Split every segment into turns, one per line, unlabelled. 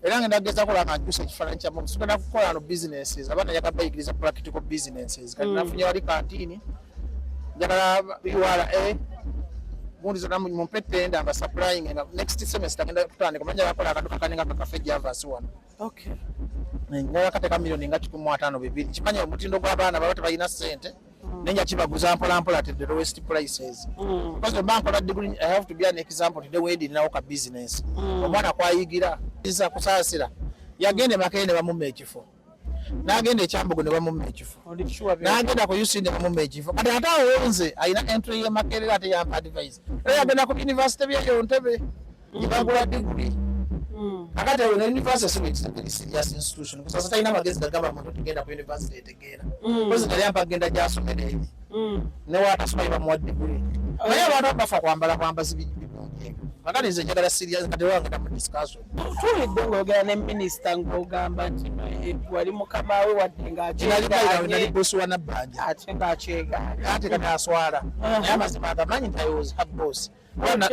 era ngenda kugeza kola kankyusa ekifaananyi kyamu kusukana kukola no businesses abaana njagala bayigiriza practical businesses kati nafunye wali kantini njagala URA gundi zonna mumpe tenda nga supplying nga next semester ngenda kutandika manja bakola akaduka kaninga kakafe Javas wano.
Okay.
Nga kateka milioni nga 15 kimanye omutindo gw'abaana baba tebalina ssente nenja kibaguza mpola at the lowest prices. Because the bank of degree I have to be an example to the way they now business. Omwana kwayigira iza kusasira yagende makene bamumme ekifo nagende ekyambugo ne bamumme ekifo nagenda ku UC ne bamumme ekifo kati ate awonze ayina entry ye makere ate ya advice yagenda ku university bya Ntebe yibagula degree akati na university is a serious institution because sasa ina magezi ga government tugenda ku university etegera because ngali apa genda jasomera ebi ne watasoma iba mu degree naye abantu bafa kwambaza ibintu magari nze njagala serious kati wanga mu discussion
tulidde ng'ogera ne minister ng'ogamba nti wali mukama we wadde
ng'akyegaaali bosi wa Nabbanja
ate ng'akyegaaali
ate kati aswala naye amazima agamanyi nti ayoza bosi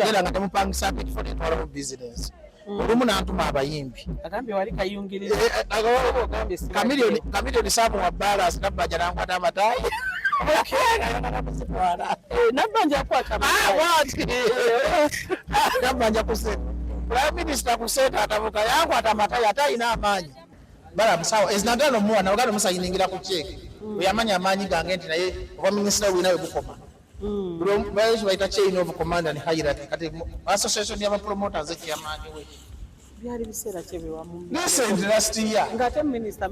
era nga temupangisako ekifo netwala mu business olumu n'antuma abayimbi
agambye wali kayungiriza
kamiliyoni saamuwa balance Nabbanja nankwata amatayi
Nabbanja akwata
Nabbanja kuseta Prime Minister kuseta atavuka yankwata amatayi atayina amaanyi bala musawo ezinagano muwa nagano musayingira ku cheki oyamanya amaanyi gange nti naye oba minisita winawe bukoma bayizi bayita chain of command and hierarchy kati association y'aba promoters ekyamaanyi we
byali biseera kyebe wamu
listen last year
ngate minister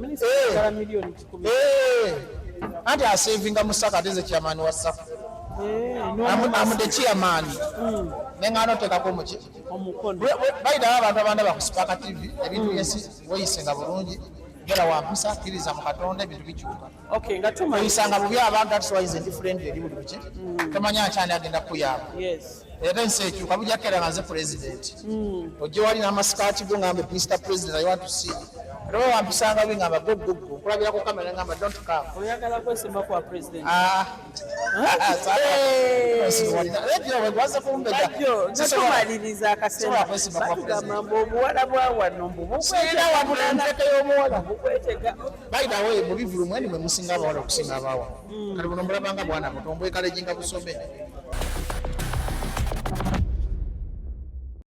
ngala milioni 10
anti asavinga musaka teze chairman wa SAF I'm the chairman nenga anotekako muki
omukono
bayida abantu abanda bakusipaka TV ebintu yesi woyisenga bulungi gera wampisa kiriza mu Katonda ebintu bikyuka
okay ngatuma
oyisanga bubi abantu that's why is different eri buli buki tamanya cyane agenda kuyaba
yes
era nsekyuka bujja kera nze president ojje wali n'amasikati go ngambe Mr. President I want to see Roho wampisanga bingamba go kulabira ku kamera ngamba don't come
oyagala kwesimba kwa president
radio wegwaza kumbeja
natumaliriza akasema mambo obuwala bwawa nombo bukwetega
wabulanteke y'omuwala
bukwetega
by the way mubivulu mwene mwe musinga abawala okusinga abawa kati buno mulabanga bwana mutombo ekale jinga busome